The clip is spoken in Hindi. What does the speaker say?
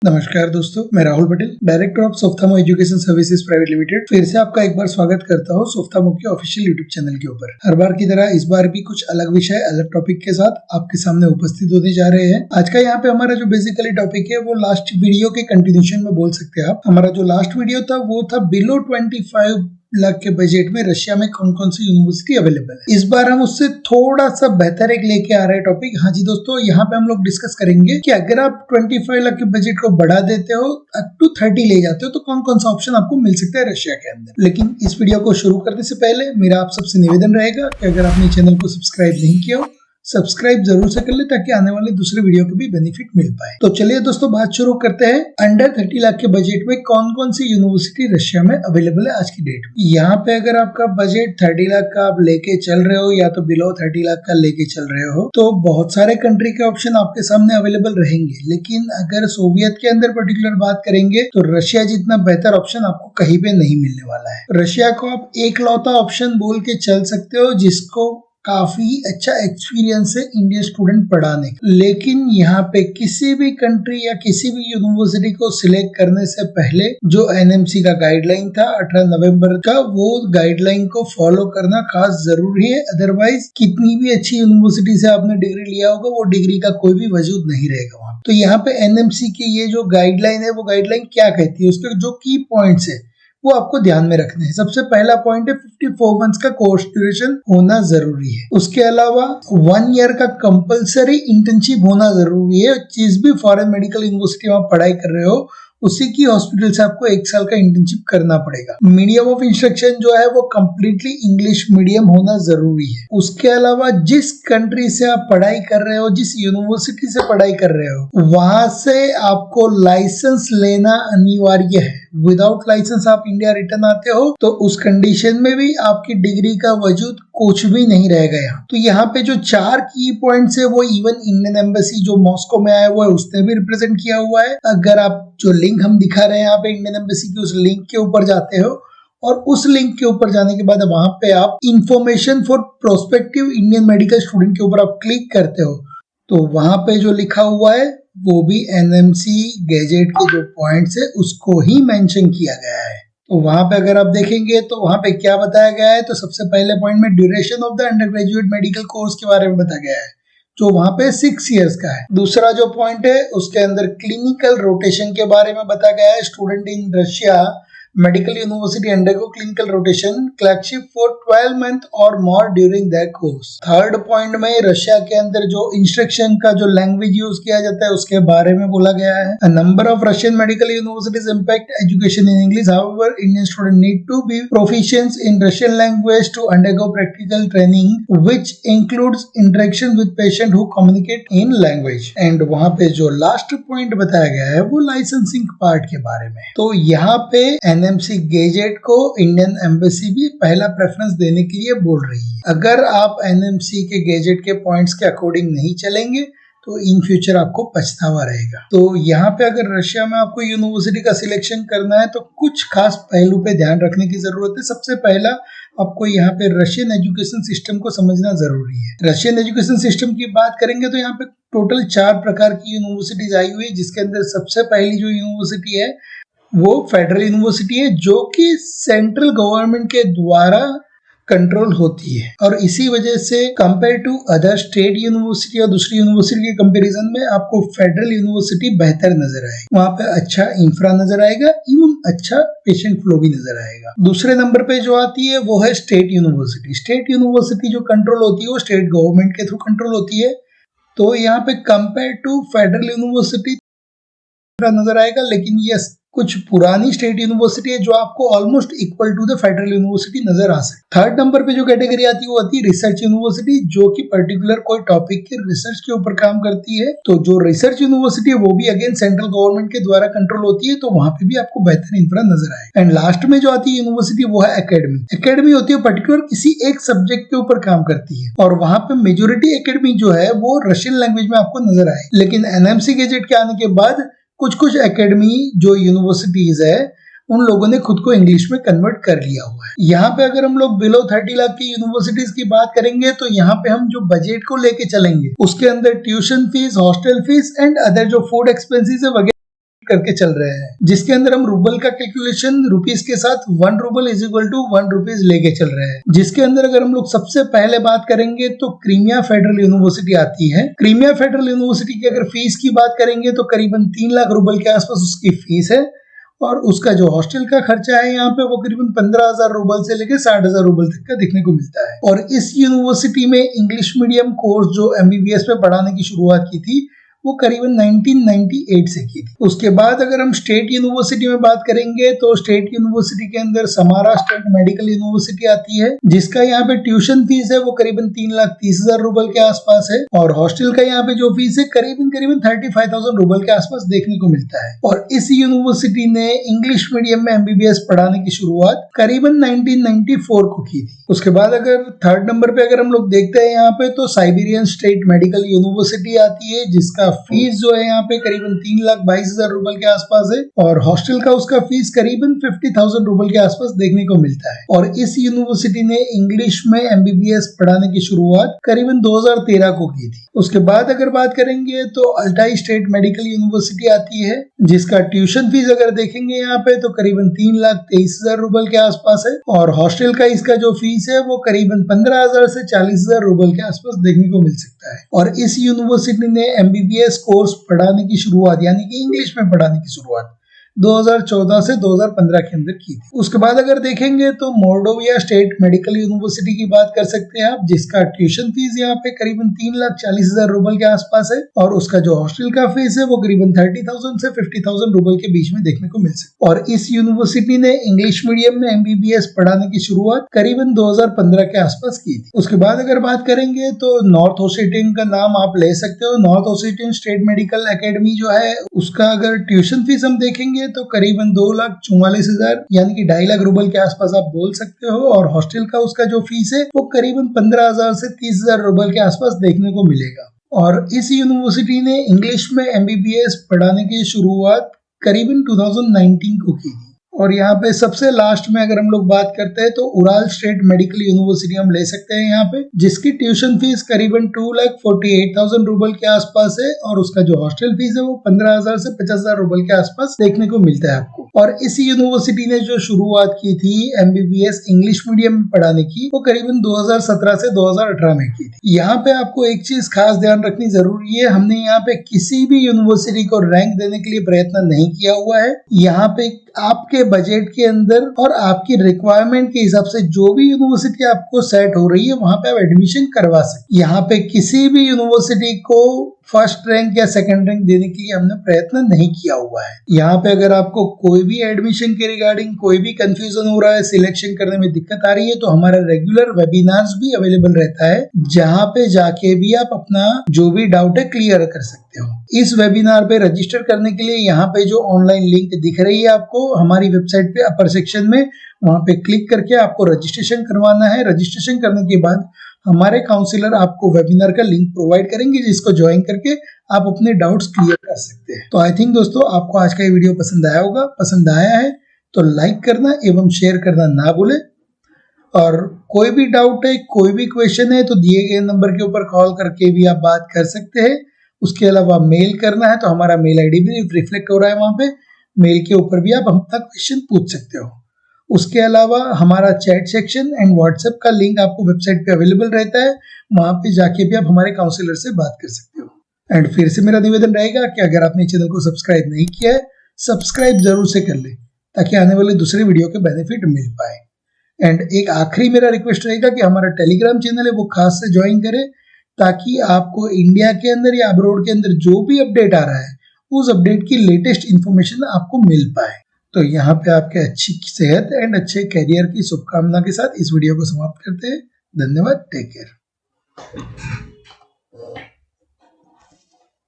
नमस्कार दोस्तों, मैं राहुल पटेल, डायरेक्टर ऑफ सोफ्थामो एजुकेशन सर्विसेज प्राइवेट लिमिटेड फिर से आपका एक बार स्वागत करता हूं सोफ्थामो के ऑफिशियल यूट्यूब चैनल के ऊपर। हर बार की तरह इस बार भी कुछ अलग विषय, अलग टॉपिक के साथ आपके सामने उपस्थित होने जा रहे हैं। आज का यहाँ पे हमारा जो बेसिकली टॉपिक है वो लास्ट वीडियो के कंटिन्यूशन में बोल सकते हैं आप। हमारा जो लास्ट वीडियो था वो था बिलो 25 लाख के बजट में रशिया में कौन कौन सी यूनिवर्सिटी अवेलेबल है। इस बार हम उससे थोड़ा सा बेहतर एक लेके आ रहे हैं टॉपिक। हाँ जी दोस्तों, यहाँ पे हम लोग डिस्कस करेंगे कि अगर आप 25 लाख के बजट को बढ़ा देते हो, अप टू 30 ले जाते हो, तो कौन कौन सा ऑप्शन आपको मिल सकता है रशिया के अंदर। लेकिन इस वीडियो को शुरू करने से पहले मेरा आप सबसे निवेदन रहेगा कि अगर आपने चैनल को सब्सक्राइब नहीं किया हो, सब्सक्राइब जरूर से कर ले ताकि आने वाले दूसरे वीडियो को भी बेनिफिट मिल पाए। तो चलिए दोस्तों, बात शुरू करते हैं। अंडर 30 लाख के बजट में कौन कौन सी यूनिवर्सिटी रशिया में अवेलेबल है आज की डेट में। यहाँ पे अगर आपका बजट 30 लाख का आप लेके चल रहे हो या तो बिलो 30 लाख का लेके चल रहे हो, तो बहुत सारे कंट्री के ऑप्शन आपके सामने अवेलेबल रहेंगे। लेकिन अगर सोवियत के अंदर पर्टिकुलर बात करेंगे तो रशिया जितना बेहतर ऑप्शन आपको कहीं पे नहीं मिलने वाला है। रशिया को आप एक लौता ऑप्शन बोल के चल सकते हो जिसको काफी अच्छा एक्सपीरियंस है इंडियन स्टूडेंट पढ़ाने का। लेकिन यहाँ पे किसी भी कंट्री या किसी भी यूनिवर्सिटी को सिलेक्ट करने से पहले जो एनएमसी का गाइडलाइन था 18 नवंबर का, वो गाइडलाइन को फॉलो करना खास जरूरी है। अदरवाइज कितनी भी अच्छी यूनिवर्सिटी से आपने डिग्री लिया होगा, वो डिग्री का कोई भी वजूद नहीं रहेगा वहाँ। तो यहाँ पे एनएमसी की ये जो गाइडलाइन है, वो गाइडलाइन क्या कहती है, उसके जो की पॉइंट्स है वो आपको ध्यान में रखने हैं। सबसे पहला पॉइंट है 54 मंथ्स का कोर्स ड्यूरेशन होना जरूरी है। उसके अलावा 1 ईयर का कंपलसरी इंटर्नशिप होना जरूरी है। जिस भी फॉरेन मेडिकल यूनिवर्सिटी में आप पढ़ाई कर रहे हो, उसी की हॉस्पिटल से आपको 1 साल का इंटर्नशिप करना पड़ेगा। मीडियम ऑफ इंस्ट्रक्शन जो है वो कम्प्लीटली इंग्लिश मीडियम होना जरूरी है। उसके अलावा जिस कंट्री से आप पढ़ाई कर रहे हो, जिस यूनिवर्सिटी से पढ़ाई कर रहे हो, वहां से आपको लाइसेंस लेना अनिवार्य है। विदाउट लाइसेंस आप इंडिया रिटर्न आते हो तो उस कंडीशन में भी आपकी डिग्री का वजूद कुछ भी नहीं रहेगा यहाँ। तो यहाँ पे जो 4 की पॉइंट्स है वो इवन इंडियन एम्बेसी जो मॉस्को में आया हुआ है उसने भी रिप्रेजेंट किया हुआ है। अगर आप जो लिंक हम दिखा रहे हैं यहाँ पे इंडियन एम्बेसी की, उस लिंक के ऊपर जाते हो और उस लिंक के ऊपर जाने के बाद वहां पे आप information for prospective Indian medical student के ऊपर आप क्लिक करते हो, तो वहां पे जो लिखा हुआ है वो भी एनएमसी गैजेट के जो पॉइंट्स है उसको ही मेंशन किया गया है। तो वहां पे अगर आप देखेंगे तो वहां पे क्या बताया गया है, तो सबसे पहले पॉइंट में duration of the under graduate medical course के बारे में बताया गया है जो वहां पे 6 इयर्स का है। दूसरा जो पॉइंट है उसके अंदर क्लिनिकल रोटेशन के बारे में बताया गया है। Student in Russia medical university undergo clinical rotation clerkship for 12 month और more during that course. Third point में रशिया के अंदर जो इंस्ट्रक्शन का जो लैंग्वेज यूज किया जाता है उसके बारे में बोला गया है। A number of Russian medical universities impact education in English. However, Indian students need to be proficient in Russian language to undergo practical training, which includes interaction with patient who communicate in language. And वहाँ पे जो लास्ट पॉइंट बताया गया है वो लाइसेंसिंग पार्ट के बारे में। तो यहाँ पे एनएमसी गैजेट को इंडियन एम्बेसी भी पहला प्रेफरेंस देने के लिए बोल रही है। अगर आप एनएमसी के गैजेट के पॉइंट्स के अकॉर्डिंग नहीं चलेंगे तो इन फ्यूचर आपको पछतावा रहेगा। तो यहाँ पे अगर रशिया में आपको यूनिवर्सिटी का सिलेक्शन करना है तो कुछ खास पहलू पे ध्यान रखने की जरूरत है। सबसे पहला आपको यहाँ पे रशियन एजुकेशन सिस्टम को समझना जरूरी है। रशियन एजुकेशन सिस्टम की बात करेंगे तो यहाँ पे टोटल 4 प्रकार की यूनिवर्सिटीज आई हुई है, जिसके अंदर सबसे पहली जो यूनिवर्सिटी है वो फेडरल यूनिवर्सिटी है जो कि सेंट्रल गवर्नमेंट के द्वारा कंट्रोल होती है। और इसी वजह से compare to other state university और दूसरी यूनिवर्सिटी के कंपैरिजन में आपको फेडरल यूनिवर्सिटी बेहतर नजर आएगी। वहां पे अच्छा इंफ्रा नजर आएगा, एवं अच्छा पेशेंट फ्लो भी नजर आएगा। दूसरे नंबर पे जो आती है वो है स्टेट यूनिवर्सिटी। स्टेट यूनिवर्सिटी जो कंट्रोल होती है वो स्टेट गवर्नमेंट के थ्रू कंट्रोल होती है। तो यहाँ पे कंपेयर टू फेडरल यूनिवर्सिटी नजर आएगा, लेकिन यस कुछ पुरानी स्टेट यूनिवर्सिटी है जो आपको almost equal to the federal university नजर आ सकती है। थर्ड नंबर पे जो कैटेगरी आती है वो आती है रिसर्च यूनिवर्सिटी, जो कि पर्टिकुलर कोई टॉपिक के रिसर्च के ऊपर काम करती है। तो जो रिसर्च यूनिवर्सिटी है वो भी अगेन सेंट्रल गवर्नमेंट के द्वारा कंट्रोल होती है, तो वहां पे भी आपको बेहतर इंफ्रा नजर आए। एंड लास्ट में जो आती है यूनिवर्सिटी वो है एकेडमी। एकेडमी होती है पर्टिकुलर किसी एक सब्जेक्ट के ऊपर काम करती है, और वहां पे मेजोरिटी एकेडमी जो है वो रशियन लैंग्वेज में आपको नजर आए। लेकिन एनएमसी गैजेट के आने के बाद कुछ एकेडमी जो यूनिवर्सिटीज है उन लोगों ने खुद को इंग्लिश में कन्वर्ट कर लिया हुआ है। यहाँ पे अगर हम लोग बिलो 30 लाख की यूनिवर्सिटीज की बात करेंगे तो यहाँ पे हम जो बजट को लेके चलेंगे उसके अंदर tuition fees, hostel fees and other जो फूड एक्सपेंसेस है वगैरह करके चल रहे हैं, जिसके अंदर हम रूबल का कैलकुलेशन रुपीस के साथ 1 rouble is equal to 1 rupees लेके चल रहे हैं। जिसके अंदर अगर हम लोग सबसे पहले बात करेंगे तो क्रीमिया फेडरल यूनिवर्सिटी आती है। क्रीमिया फेडरल यूनिवर्सिटी की अगर फीस की बात करेंगे तो करीबन 3 लाख रूबल के आसपास उसकी फीस है, और उसका जो हॉस्टल का खर्चा है यहाँ पे वो करीबन 15,000 रूबल से लेकर 60,000 रूबल तक का देखने को मिलता है। और इस यूनिवर्सिटी में इंग्लिश मीडियम कोर्स जो एमबीबीएस में पढ़ाने की शुरुआत की थी वो करीबन 1998 से की थी। उसके बाद अगर हम स्टेट यूनिवर्सिटी में बात करेंगे तो स्टेट यूनिवर्सिटी के अंदर समारा स्टेट मेडिकल यूनिवर्सिटी आती है, जिसका यहाँ पे ट्यूशन फीस है वो करीबन 3,30,000 रूबल के आसपास है, और हॉस्टल का यहाँ पे जो फीस है करीबन 35,000 रूबल के आसपास देखने को मिलता है। और इस यूनिवर्सिटी ने इंग्लिश मीडियम में एमबीबीएस पढ़ाने की शुरुआत करीबन 1994 को की थी। उसके बाद अगर थर्ड नंबर पे अगर हम लोग देखते हैं यहाँ पे तो साइबेरियन स्टेट मेडिकल यूनिवर्सिटी आती है, जिसका फीस जो है यहाँ पे करीबन 3,22,000 रूबल के आसपास है, और हॉस्टल का उसका फीस करीबन 50,000 रूबल के आसपास देखने को मिलता है। और इस यूनिवर्सिटी ने इंग्लिश में एमबीबीएस पढ़ाने की शुरुआत करीबन 2013 को की थी। उसके बाद अगर बात करेंगे तो अल्टाई स्टेट मेडिकल यूनिवर्सिटी आती है, जिसका ट्यूशन फीस अगर देखेंगे यहाँ पे तो करीबन 3,23,000 रूबल के आसपास है, और हॉस्टल का इसका जो फीस है वो करीबन 15,000 से 40,000 रूबल के आसपास देखने को मिल सकता है। और इस यूनिवर्सिटी ने एमबीबीएस कोर्स पढ़ाने की शुरुआत यानी कि इंग्लिश में पढ़ाने की शुरुआत 2014 से 2015 के अंदर की थी। उसके बाद अगर देखेंगे तो मोल्डोविया स्टेट मेडिकल यूनिवर्सिटी की बात कर सकते हैं आप, जिसका ट्यूशन फीस यहाँ पे करीबन 3,40,000 रूबल के आसपास है, और उसका जो हॉस्टल का फीस है वो करीबन 30,000 से 50,000 रूबल के बीच में देखने को मिल सकता है। और इस यूनिवर्सिटी ने इंग्लिश मीडियम में एमबीबीएस पढ़ाने की शुरुआत करीबन 2015 के आसपास की थी। उसके बाद अगर बात करेंगे तो नॉर्थ ओसेटियन का नाम आप ले सकते हो। नॉर्थ ओसेटियन स्टेट मेडिकल एकेडमी जो है उसका अगर ट्यूशन फीस हम देखेंगे तो करीबन 2,44,000 यानी कि 2.5 लाख रूबल के आसपास आप बोल सकते हो, और हॉस्टल का उसका जो फीस है वो करीबन 15,000 से 30,000 रूबल के आसपास देखने को मिलेगा। और इस यूनिवर्सिटी ने इंग्लिश में एमबीबीएस पढ़ाने की शुरुआत करीबन 2019 को की थी। और यहाँ पे सबसे लास्ट में अगर हम लोग बात करते हैं तो उराल स्टेट मेडिकल यूनिवर्सिटी हम ले सकते हैं यहाँ पे, जिसकी ट्यूशन फीस करीबन 2,48,000 रूबल के आसपास है, और उसका जो हॉस्टल फीस है वो 15,000 से 50,000 रूबल के आसपास देखने को मिलता है आपको। और इस यूनिवर्सिटी ने जो शुरुआत की थी एमबीबीएस इंग्लिश मीडियम में पढ़ाने की वो करीबन 2017 से 2018 में की थी। यहाँ पे आपको एक चीज खास ध्यान रखनी जरूरी है, हमने यहाँ पे किसी भी यूनिवर्सिटी को रैंक देने के लिए प्रयत्न नहीं किया हुआ है। यहाँ पे आपके बजट के अंदर और आपकी रिक्वायरमेंट के हिसाब से जो भी यूनिवर्सिटी आपको सेट हो रही है वहां पे आप एडमिशन करवा सकते। यहाँ पे किसी भी यूनिवर्सिटी को फर्स्ट रैंक या सेकंड रैंक देने के लिए हमने प्रयत्न नहीं किया हुआ है। यहाँ पे अगर आपको कोई भी एडमिशन के रिगार्डिंग कोई भी कंफ्यूजन हो रहा है, सिलेक्शन करने में दिक्कत आ रही है, तो हमारा रेगुलर वेबिनार्स भी अवेलेबल रहता है, जहाँ पे जाके भी आप अपना जो भी डाउट है क्लियर कर सकते हो। इस वेबिनार पे रजिस्टर करने के लिए यहाँ पे जो ऑनलाइन लिंक दिख रही है आपको हमारी वेबसाइट पे अपर सेक्शन में, वहां पे क्लिक करके आपको रजिस्ट्रेशन करवाना है। रजिस्ट्रेशन करने के बाद हमारे काउंसलर आपको वेबिनार का लिंक प्रोवाइड करेंगे, जिसको ज्वाइन करके आप अपने डाउट्स क्लियर कर सकते हैं। तो आई थिंक दोस्तों आपको आज का ये वीडियो पसंद आया होगा। पसंद आया है तो लाइक करना एवं शेयर करना ना भूले, और कोई भी डाउट है, कोई भी क्वेश्चन है तो दिए गए नंबर के ऊपर कॉल करके भी आप बात कर सकते हैं। उसके अलावा मेल करना है तो हमारा मेल आईडी भी रिफ्लेक्ट हो रहा है वहां पे, मेल के ऊपर भी आप हम तक क्वेश्चन पूछ सकते हो। उसके अलावा हमारा चैट सेक्शन एंड व्हाट्सएप का लिंक आपको वेबसाइट पे अवेलेबल रहता है, वहां पे जाके भी आप हमारे काउंसलर से बात कर सकते हो। एंड फिर से मेरा निवेदन रहेगा कि अगर आपने चैनल को सब्सक्राइब नहीं किया है, सब्सक्राइब जरूर से कर ले, ताकि आने वाले दूसरे वीडियो के बेनिफिट मिल पाए। एंड एक आखिरी मेरा रिक्वेस्ट रहेगा कि हमारा टेलीग्राम चैनल है वो खास से ज्वाइन करें, ताकि आपको इंडिया के अंदर या अब्रॉड के अंदर जो भी अपडेट आ रहा है उस अपडेट की लेटेस्ट इंफॉर्मेशन आपको मिल पाए। तो यहाँ पे आपके अच्छी सेहत एंड अच्छे करियर की शुभकामना के साथ इस वीडियो को समाप्त करते हैं। धन्यवाद, टेक केयर।